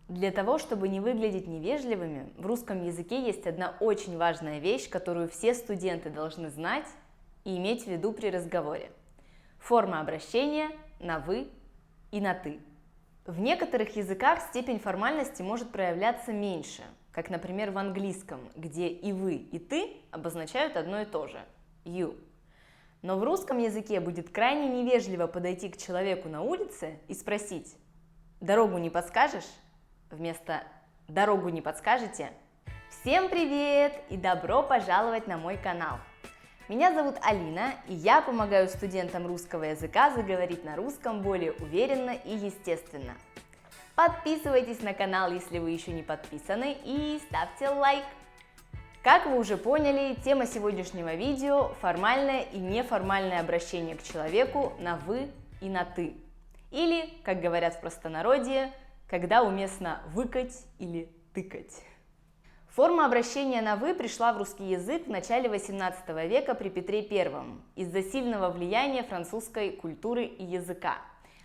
Для того, чтобы не выглядеть невежливыми, в русском языке есть одна очень важная вещь, которую все студенты должны знать и иметь в виду при разговоре. Форма обращения на «вы» и на «ты». В некоторых языках степень формальности может проявляться меньше, как, например, в английском, где и «вы», и «ты» обозначают одно и то же – «you». Но в русском языке будет крайне невежливо подойти к человеку на улице и спросить «дорогу не подскажешь?» вместо «дорогу не подскажете?» Всем привет и добро пожаловать на мой канал! Меня зовут Алина, и я помогаю студентам русского языка заговорить на русском более уверенно и естественно. Подписывайтесь на канал, если вы еще не подписаны, и ставьте лайк! Как вы уже поняли, тема сегодняшнего видео – формальное и неформальное обращение к человеку на «вы» и на «ты». Или, как говорят в простонародье, когда уместно выкать или тыкать. Форма обращения на «вы» пришла в русский язык в начале XVIII века при Петре I из-за сильного влияния французской культуры и языка.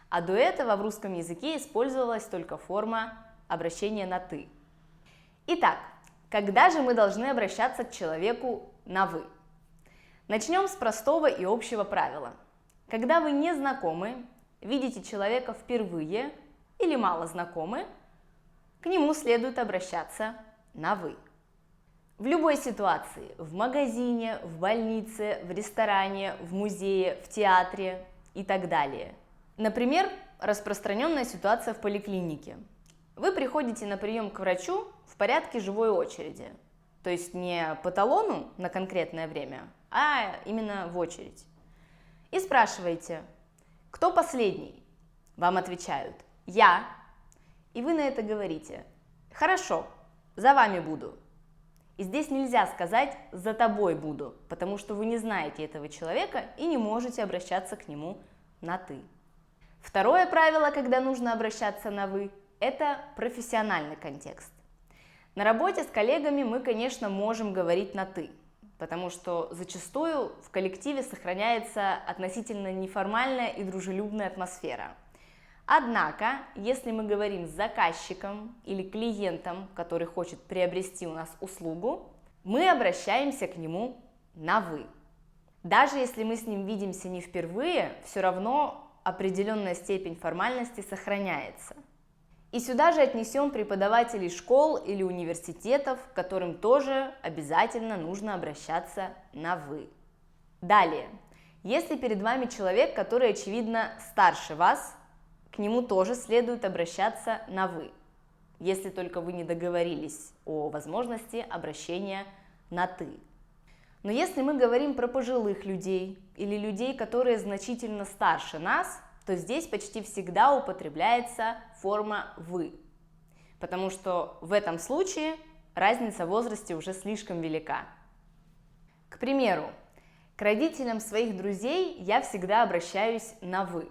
А до этого в русском языке использовалась только форма обращения на «ты». Итак, когда же мы должны обращаться к человеку на «вы»? Начнем с простого и общего правила. Когда вы не знакомы, видите человека впервые или мало знакомы, к нему следует обращаться на «вы». В любой ситуации – в магазине, в больнице, в ресторане, в музее, в театре и так далее. Например, распространенная ситуация в поликлинике. Вы приходите на прием к врачу в порядке живой очереди, то есть не по талону на конкретное время, а именно в очередь. И спрашиваете, кто последний? Вам отвечают «я». И вы на это говорите «хорошо, за вами буду». И здесь нельзя сказать «за тобой буду», потому что вы не знаете этого человека и не можете обращаться к нему на «ты». Второе правило, когда нужно обращаться на «вы», это профессиональный контекст. На работе с коллегами мы, конечно, можем говорить на «ты», потому что зачастую в коллективе сохраняется относительно неформальная и дружелюбная атмосфера. Однако, если мы говорим с заказчиком или клиентом, который хочет приобрести у нас услугу, мы обращаемся к нему на «вы». Даже если мы с ним видимся не впервые, все равно определенная степень формальности сохраняется. И сюда же отнесем преподавателей школ или университетов, к которым тоже обязательно нужно обращаться на «вы». Далее, если перед вами человек, который, очевидно, старше вас, к нему тоже следует обращаться на «вы», если только вы не договорились о возможности обращения на «ты». Но если мы говорим про пожилых людей или людей, которые значительно старше нас, то здесь почти всегда употребляется форма «вы», потому что в этом случае разница в возрасте уже слишком велика. К примеру, к родителям своих друзей я всегда обращаюсь на «вы»,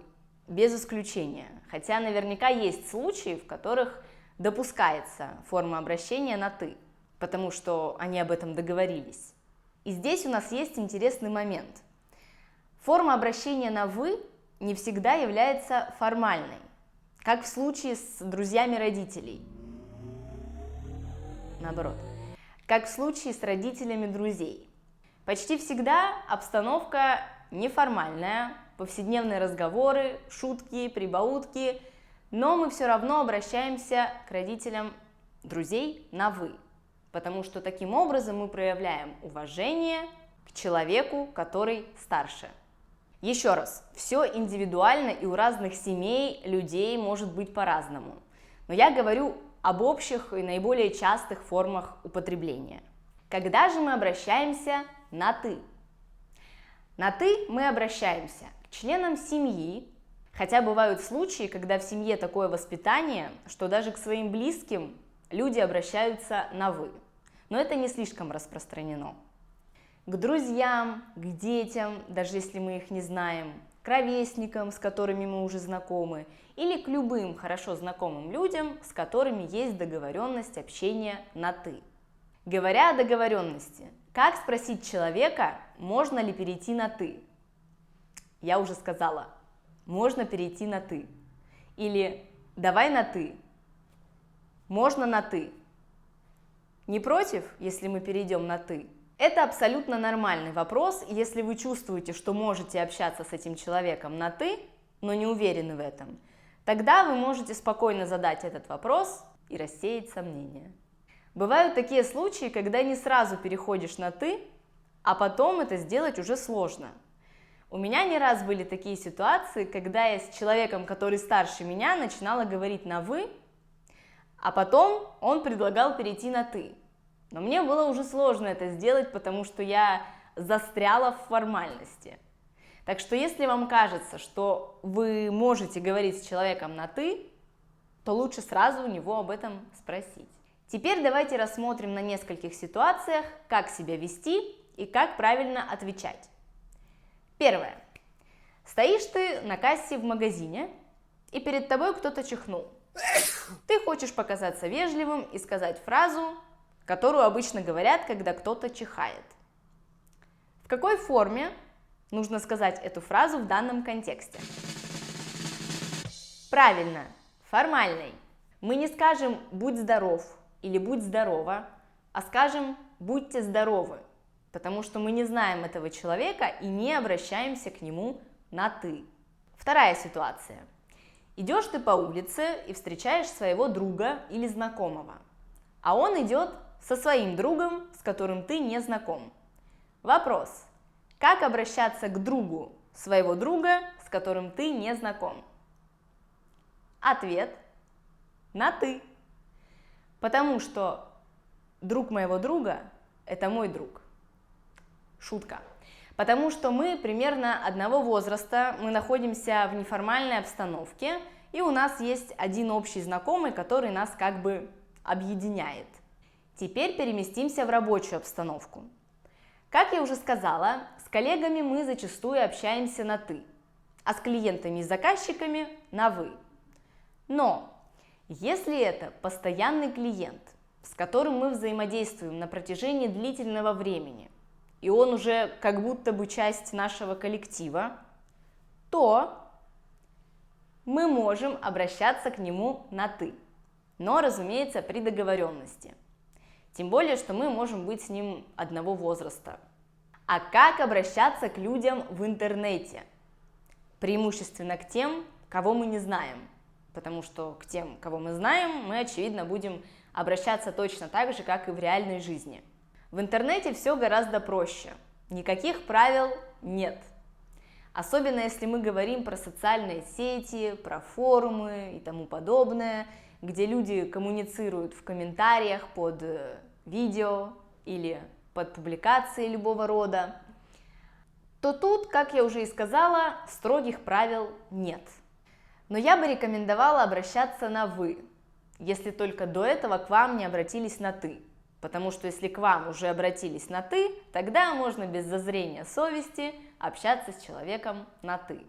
без исключения, хотя наверняка есть случаи, в которых допускается форма обращения на «ты», потому что они об этом договорились. И здесь у нас есть интересный момент. Форма обращения на «вы» не всегда является формальной, как в случае с друзьями родителей. Наоборот, как в случае с родителями друзей. Почти всегда обстановка неформальная, повседневные разговоры, шутки, прибаутки, но мы все равно обращаемся к родителям друзей на «вы», потому что таким образом мы проявляем уважение к человеку, который старше. Еще раз, все индивидуально и у разных семей, людей может быть по-разному, но я говорю об общих и наиболее частых формах употребления. Когда же мы обращаемся на «ты»? На «ты» мы обращаемся к членам семьи, хотя бывают случаи, когда в семье такое воспитание, что даже к своим близким люди обращаются на «вы», но это не слишком распространено. К друзьям, к детям, даже если мы их не знаем, к ровесникам, с которыми мы уже знакомы, или к любым хорошо знакомым людям, с которыми есть договоренность общения на «ты». Говоря о договоренности, как спросить человека, можно ли перейти на «ты»? Я уже сказала, можно перейти на «ты». Или «давай на «ты». Можно на «ты». Не против, если мы перейдем на «ты»? Это абсолютно нормальный вопрос, и если вы чувствуете, что можете общаться с этим человеком на «ты», но не уверены в этом, тогда вы можете спокойно задать этот вопрос и рассеять сомнения. Бывают такие случаи, когда не сразу переходишь на «ты», а потом это сделать уже сложно. У меня не раз были такие ситуации, когда я с человеком, который старше меня, начинала говорить на «вы», а потом он предлагал перейти на «ты». Но мне было уже сложно это сделать, потому что я застряла в формальности. Так что если вам кажется, что вы можете говорить с человеком на «ты», то лучше сразу у него об этом спросить. Теперь давайте рассмотрим на нескольких ситуациях, как себя вести и как правильно отвечать. Первое. Стоишь ты на кассе в магазине, и перед тобой кто-то чихнул. Ты хочешь показаться вежливым и сказать фразу, которую обычно говорят, когда кто-то чихает. В какой форме нужно сказать эту фразу в данном контексте? Правильно, формальной. Мы не скажем «будь здоров» или «будь здорова», а скажем «будьте здоровы», потому что мы не знаем этого человека и не обращаемся к нему на «ты». Вторая ситуация. Идешь ты по улице и встречаешь своего друга или знакомого, а он идет со своим другом, с которым ты не знаком. Вопрос. Как обращаться к другу своего друга, с которым ты не знаком? Ответ. На «ты». Потому что друг моего друга – это мой друг. Шутка. Потому что мы примерно одного возраста, мы находимся в неформальной обстановке, и у нас есть один общий знакомый, который нас как бы объединяет. Теперь переместимся в рабочую обстановку. Как я уже сказала, с коллегами мы зачастую общаемся на «ты», а с клиентами и заказчиками на «вы». Но если это постоянный клиент, с которым мы взаимодействуем на протяжении длительного времени, и он уже как будто бы часть нашего коллектива, то мы можем обращаться к нему на «ты», но, разумеется, при договоренности. Тем более, что мы можем быть с ним одного возраста. А как обращаться к людям в интернете? Преимущественно к тем, кого мы не знаем. Потому что к тем, кого мы знаем, мы, очевидно, будем обращаться точно так же, как и в реальной жизни. В интернете все гораздо проще. Никаких правил нет. Особенно если мы говорим про социальные сети, про форумы и тому подобное, где люди коммуницируют в комментариях под видео или под публикации любого рода, то тут, как я уже и сказала, строгих правил нет. Но я бы рекомендовала обращаться на «вы», если только до этого к вам не обратились на «ты». Потому что если к вам уже обратились на «ты», тогда можно без зазрения совести общаться с человеком на «ты».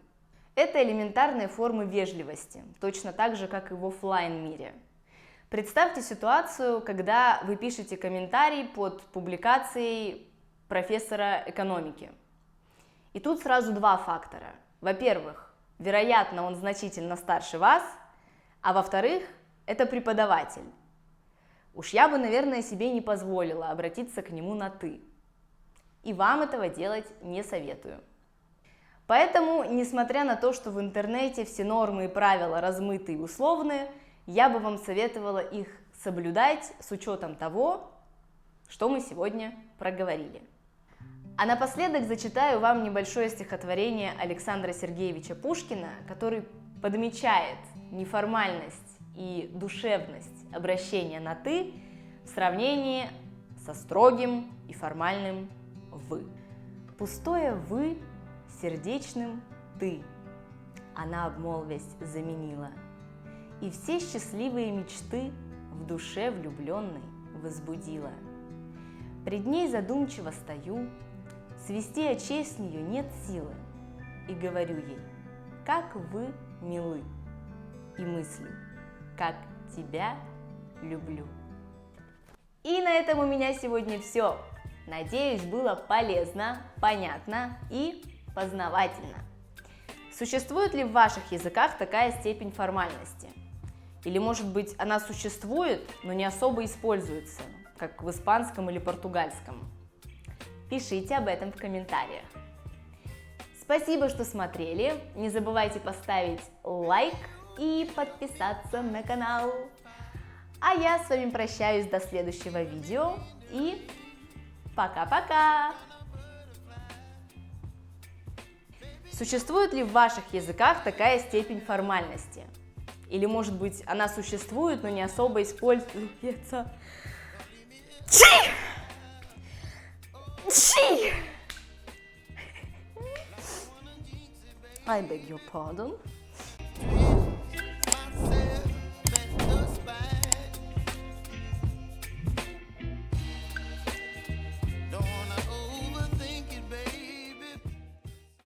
Это элементарные формы вежливости, точно так же, как и в офлайн мире. Представьте ситуацию, когда вы пишете комментарий под публикацией профессора экономики. И тут сразу два фактора. Во-первых, вероятно, он значительно старше вас, а во-вторых, это преподаватель. Уж я бы, наверное, себе не позволила обратиться к нему на «ты». И вам этого делать не советую. Поэтому, несмотря на то, что в интернете все нормы и правила размыты и условны, я бы вам советовала их соблюдать с учетом того, что мы сегодня проговорили. А напоследок зачитаю вам небольшое стихотворение Александра Сергеевича Пушкина, который подмечает неформальность и душевность обращения на «ты» в сравнении со строгим и формальным «вы». Пустое «вы» сердечным «ты» она, обмолвясь, заменила, и все счастливые мечты в душе влюбленной возбудила. Пред ней задумчиво стою, свести очей с нее нет силы, и говорю ей: как вы милы, и мыслю: как тебя люблю. И на этом у меня сегодня все. Надеюсь, было полезно, понятно и познавательно. Существует ли в ваших языках такая степень формальности? Или, может быть, она существует, но не особо используется, как в испанском или португальском? Пишите об этом в комментариях. Спасибо, что смотрели. Не забывайте поставить лайк и подписаться на канал. А я с вами прощаюсь до следующего видео и пока-пока! Существует ли в ваших языках такая степень формальности? Или, может быть, она существует, но не особо используется? I beg your pardon.